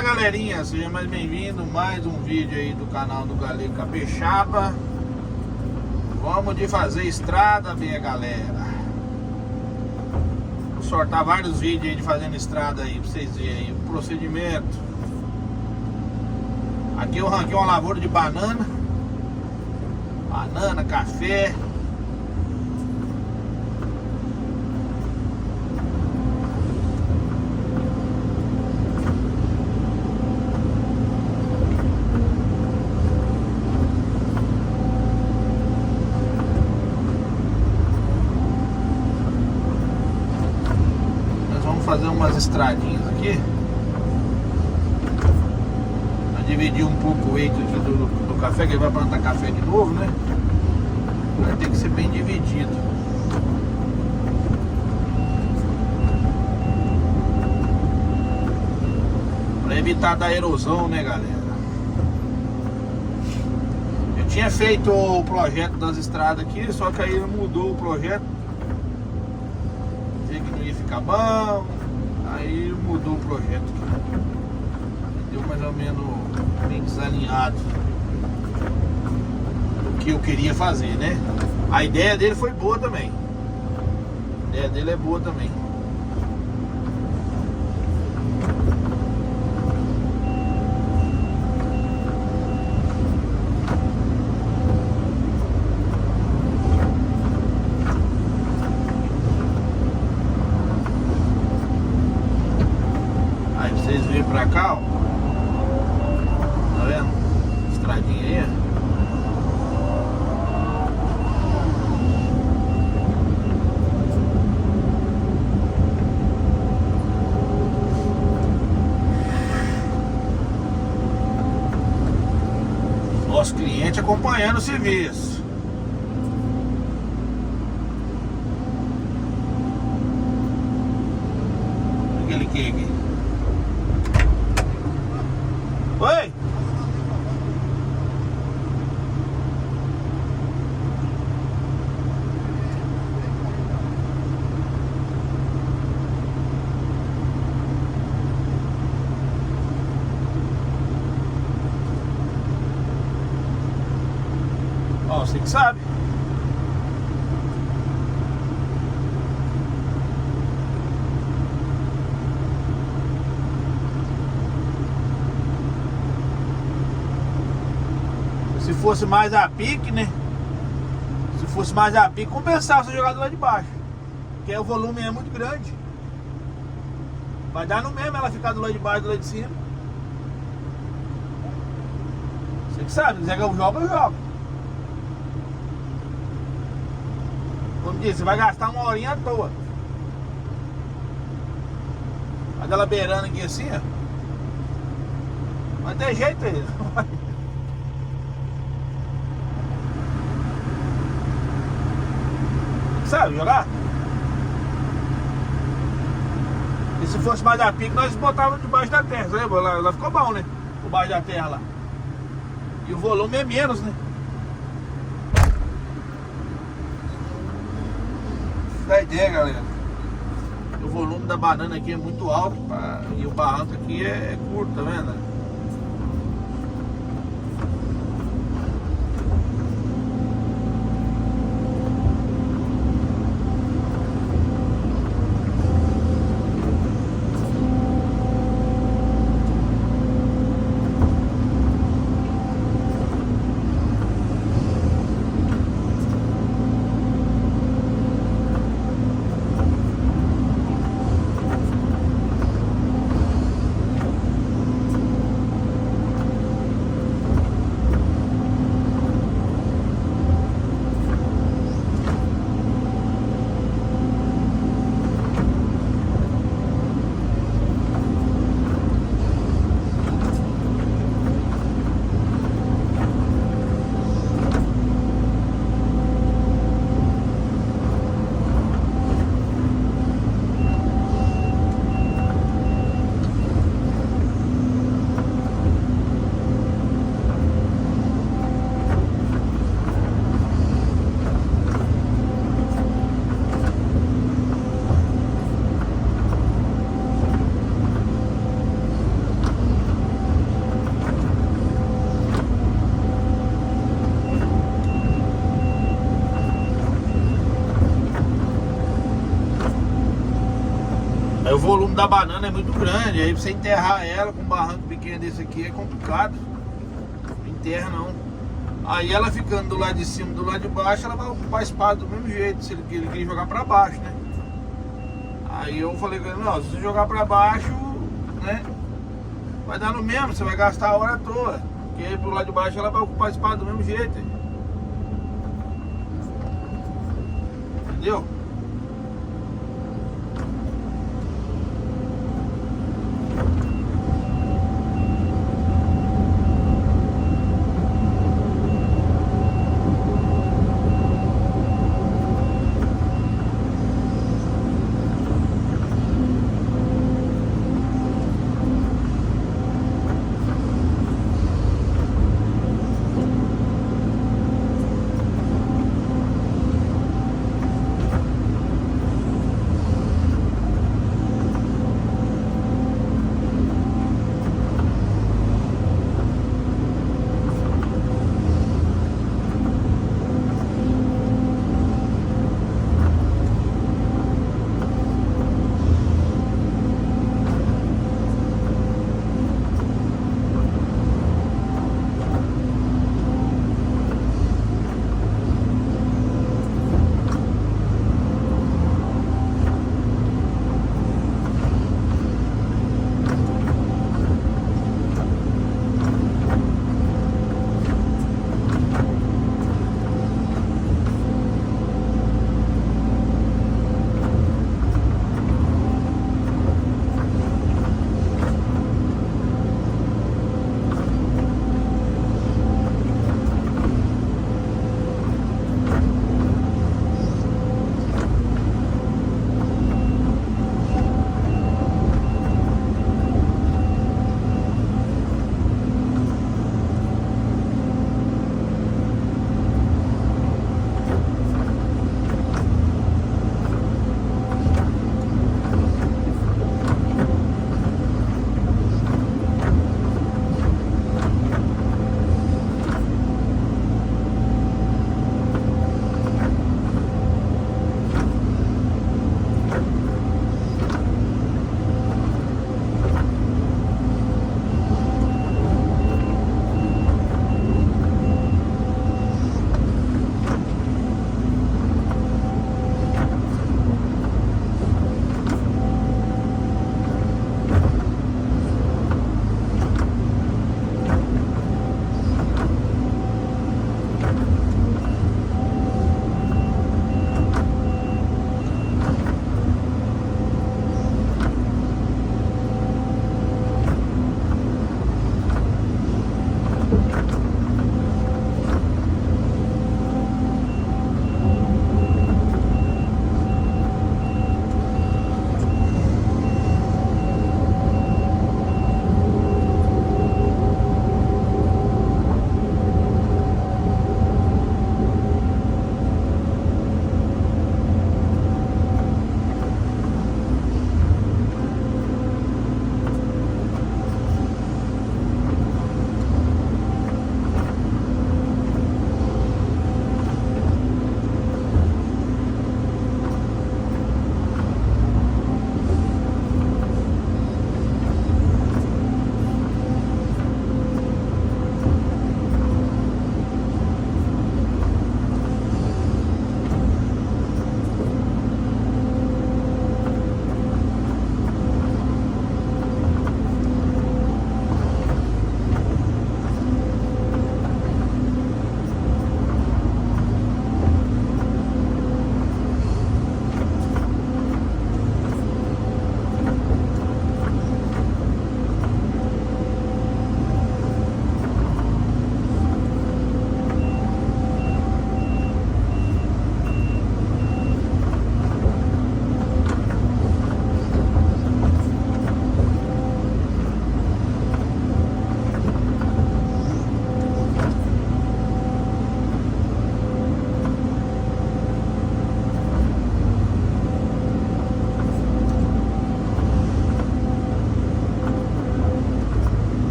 Fala galerinha, seja mais bem-vindo, mais um vídeo aí do canal do Galego Capixaba. Vamos de fazer estrada, minha galera. Vou sortar vários vídeos aí de fazendo estrada aí, pra vocês verem aí o procedimento. Aqui eu ranquei uma lavoura de banana, café. Fazer umas estradinhas aqui pra dividir um pouco o eito aqui do café, que ele vai plantar café de novo, né? Vai ter que ser bem dividido. Pra evitar da erosão, né, galera? Eu tinha feito o projeto das estradas aqui, só que aí mudou o projeto. Achei que não ia ficar bom. Aí mudou o projeto aqui. Deu mais ou menos bem desalinhado do que eu queria fazer, né? A ideia dele foi boa também. A ideia dele é boa também. Vocês virem pra cá, ó. Tá vendo? Estradinha aí. Nosso cliente acompanhando o serviço. O que ele quer aqui? Oi! Ó, você que sabe. Se fosse mais a pique, né? Se fosse mais a pique, compensava você jogar do lado de baixo. Porque o volume é muito grande. Vai dar no mesmo ela ficar do lado de baixo e do lado de cima. Você que sabe, se quiser que eu jogo, eu jogo. Como disse, você vai gastar uma horinha à toa. Vai ela beirando aqui assim, ó. Mas tem jeito aí. Sabe jogar? E se fosse mais a pique, nós botávamos debaixo da terra, lembra? Lá ficou bom, né? Debaixo da terra lá. E o volume é menos, né? Dá ideia, galera. O volume da banana aqui é muito alto e o barranco aqui é curto, tá vendo? volume da banana é muito grande, aí pra você enterrar ela com um barranco pequeno desse aqui é complicado. Não enterra não. Aí ela ficando do lado de cima, do lado de baixo, ela vai ocupar espaço do mesmo jeito, se ele queria jogar pra baixo, né? Aí eu falei com ele, não, se você jogar pra baixo, né, vai dar no mesmo, você vai gastar a hora toda. Porque aí pro lado de baixo ela vai ocupar espaço do mesmo jeito. Entendeu?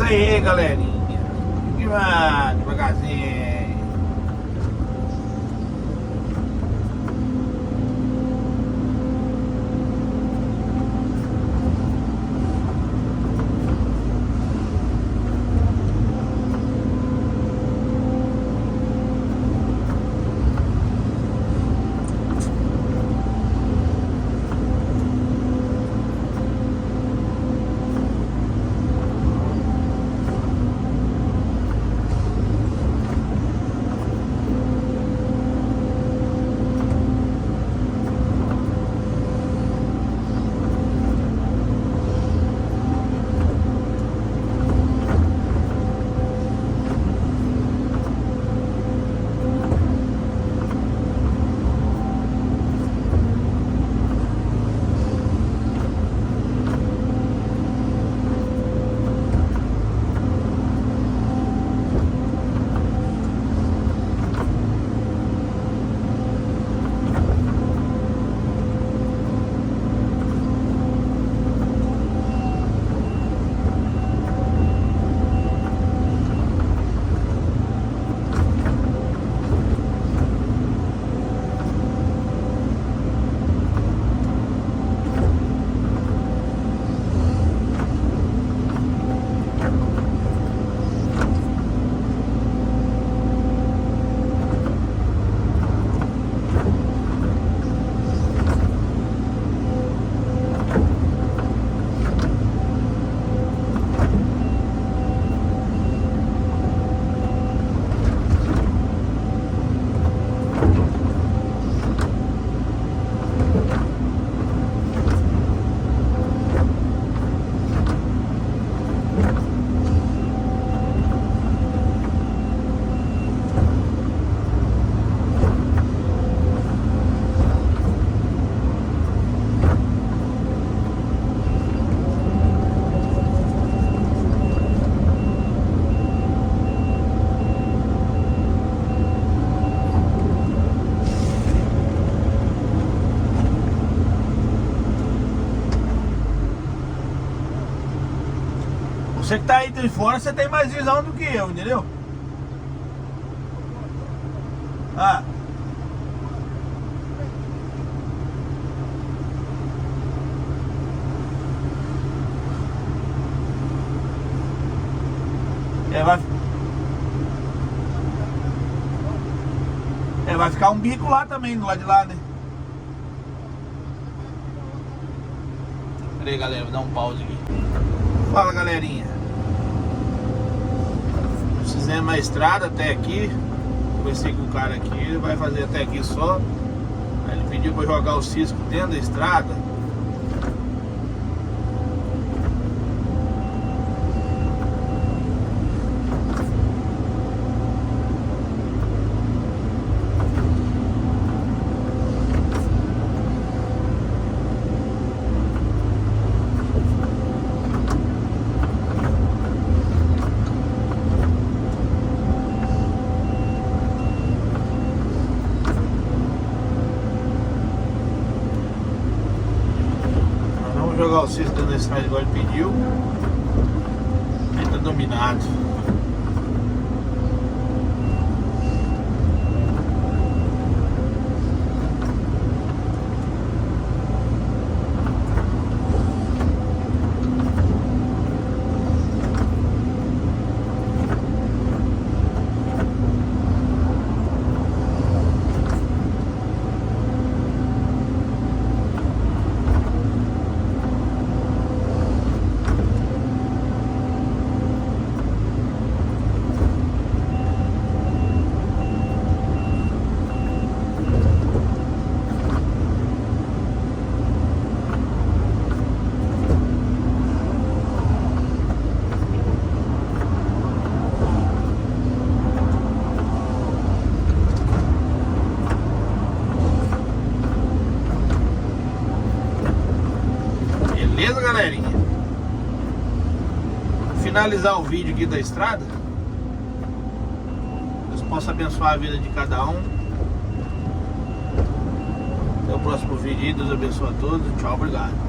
Aí, galerinha, devagarzinho. Você que tá aí de fora, você tem mais visão do que eu, entendeu? Ah. Vai ficar um bico lá também, do lado de lá, né? Pera aí, galera, vou dar um pause aqui. Fala, galerinha. Fizemos a estrada até aqui. Conversei com o cara aqui, ele vai fazer até aqui só. Aí ele pediu pra jogar o cisco dentro da estrada. Jogar o cisco dentro da estrada igual ele pediu. Aí tá dominado. Beleza, galerinha? Finalizar o vídeo aqui da estrada. Deus possa abençoar a vida de cada um. Até o próximo vídeo aí. Deus abençoe a todos. Tchau, obrigado.